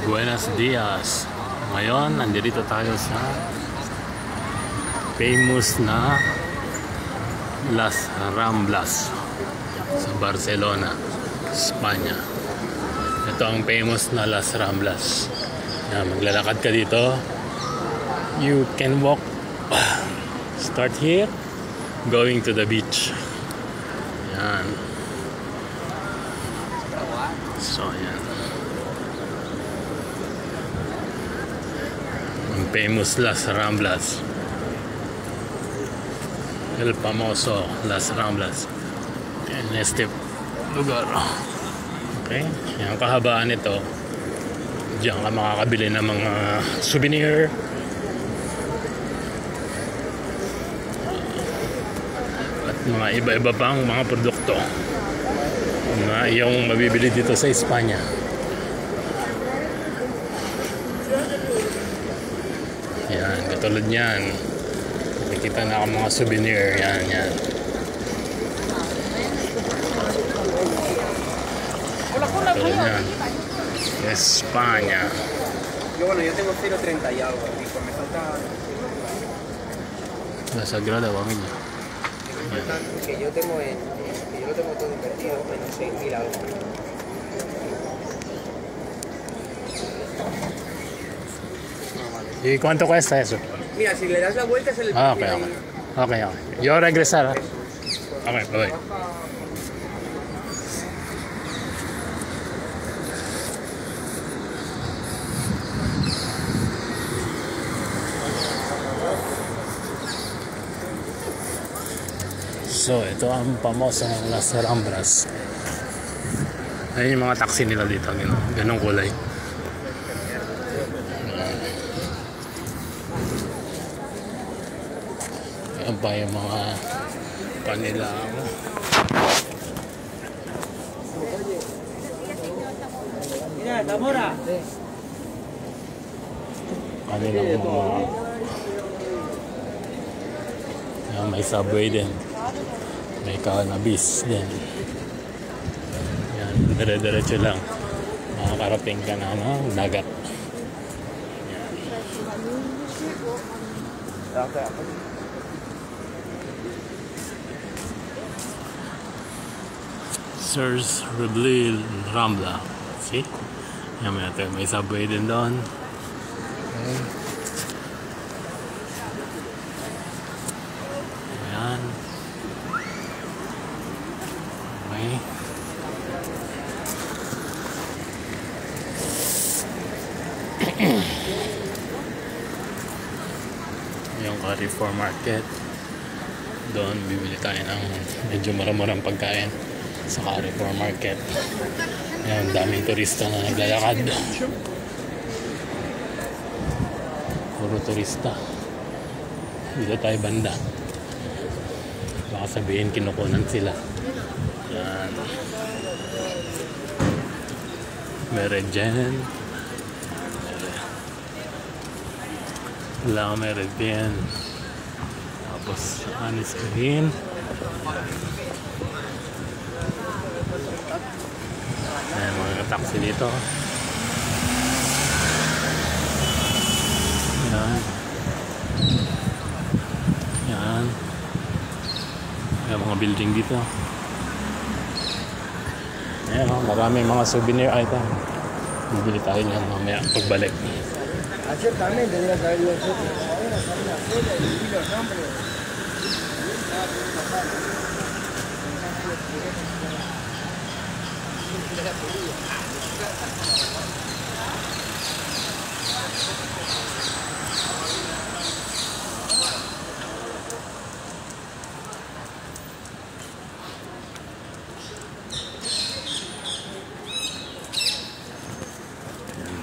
Buenos dias. Ngayon, nandito tayo sa famous na Las Ramblas sa Barcelona, Espanya. Ito ang famous na Las Ramblas. Yan, maglalakad ka dito. You can walk. Start here, going to the beach. Yan. So, yan. Ang famous Las Ramblas. El famoso Las Ramblas. En este lugar. Okay? Yan ang kahabaan nito. Diyan ka makakabili ng mga souvenir. At mga iba-iba pang mga produkto na iyong mabibili dito sa Espanya. Yan, katulad niyan. Nakikita na ako mga souvenir. Yan, yan. Katulad niyan. Espanya. Yo, bueno, yo tengo 0.30 y algo, hijo, me falta... La Sagrada Familia. Que yo tengo que yo lo tengo todo invertido, menos 6.000 algo. ¿Y cuánto cuesta eso? Mira, si le das la vuelta es el... Ah, ok, ok. Ok, ok. Yo regresar. Ok, bye. So, ito ang pamosong Las Ramblas. Ayun yung mga taxi nila dito. Ganong kulay. Ayan pa yung mga kanilang mga ayan, may subway din. May cannabis din. Yan, dire-diretso lang. Makakarating ka na ng dagat. Yan. Sirs Reblil Rambla. See? Yan, may subway din doon. Okay. Yan. Okay. Yung Carrefour Market. Doon bibili tayo ng medyo maramurang pagkain sa Carrefour Market. Yan, daming turista na naglalakad. Puro turista. Dito tayo banda. Baka sabihin kinukunan sila. Yan. Meridian. La Meridian. Tapos Anis Green. Ayan, mga taxi dito. Yan. Yan. Ayan, mga building dito. Ayan, maraming mga souvenir item. Bibili tayo niyan mamaya pagbalik.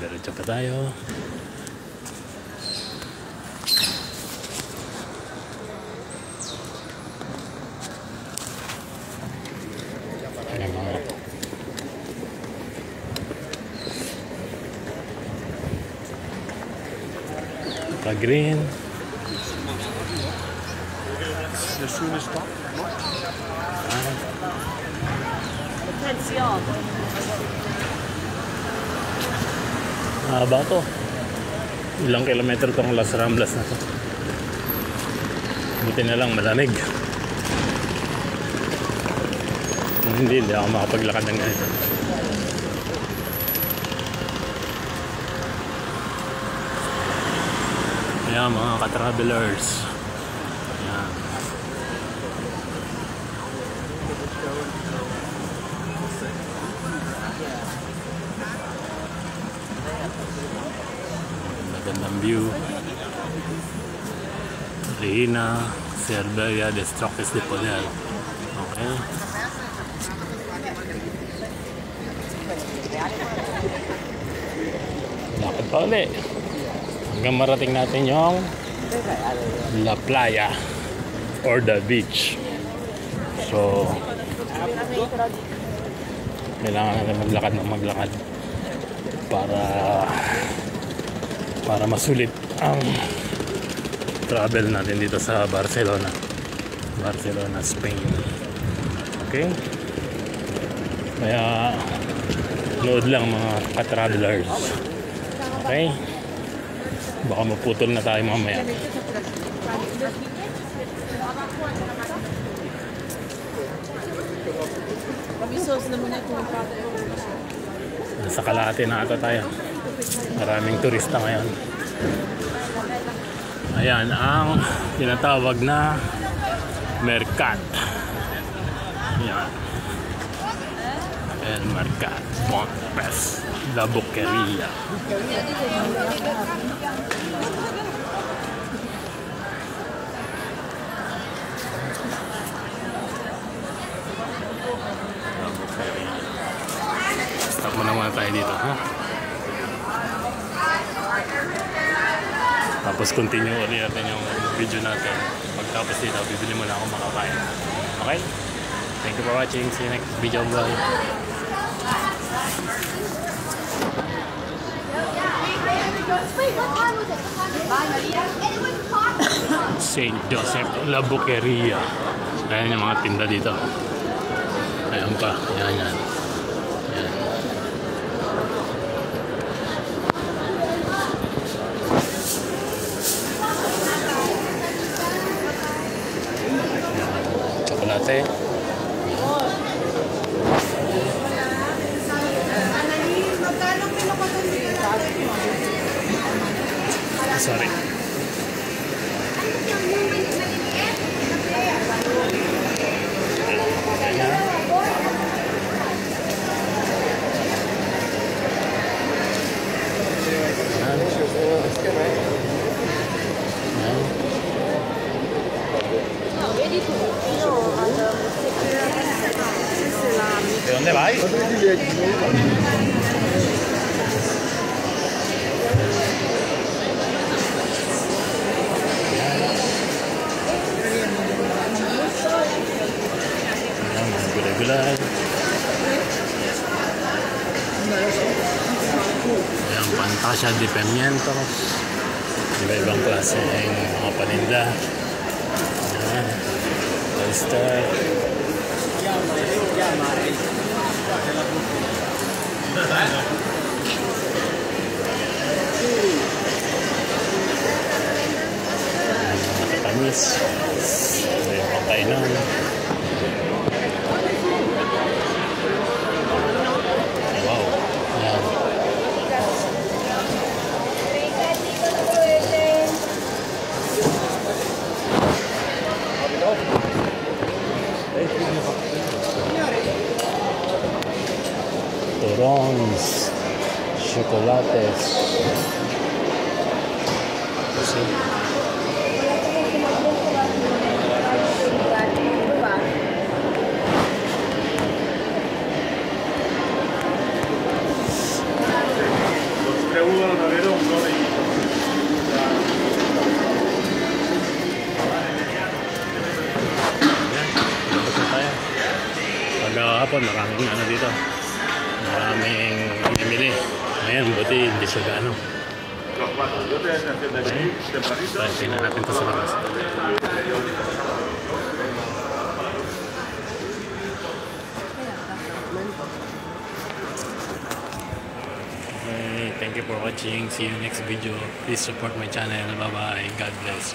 Diretso pa tayo. Ayan mga pa-green. Haba to. Ilang kilometro tong Las Ramblas na to. Buti na lang malamig. Kung hindi ako makapaglakad ng ganito. Ayan mga ka-travelers. Ayan. Magandang view. Reina, Cerveria, Destructis de Poder. Okay. Lakad pa ulit. Hanggang marating natin yung La Playa or the beach. So, kailangan natin maglakad para masulit ang travel natin dito sa Barcelona, Spain. Okay? Kaya nood lang mga ka-travelers. Okay? Baka maputol na tayo mamaya. Nasa Kalahati na ata tayo. Maraming turista ngayon. Ayan ang tinatawag na Mercat. Ayan. El Mercat Pontes La Boqueria. Stop muna tayo dito, ha? Tapos continue ulit natin yung video natin. Pagtapos dito, bibili muna ako makakain. Okay? Thank you for watching. See you next video vlog. St. Joseph La Boqueria. Ayan yung mga tinda dito. Ayan pa. Ayan yan. Ayan. Chocolate. Sorry. ¿De dónde vais? Gulay-gulay. Ayan, Pantasya de Pimientos. Iba-ibang klase ng mga paninda. Ayan. Oyster. Tamis. Ayan, pangkainan. Wow. Ayan. Turons, chocolates. Kasi hapon, maraming ano dito, maraming bimili. Ayan, buti hindi siya gaano. Okay, tingnan natin ito sa labas. Okay, Thank you for watching. See you next video. Please support my channel. Bye bye. God bless.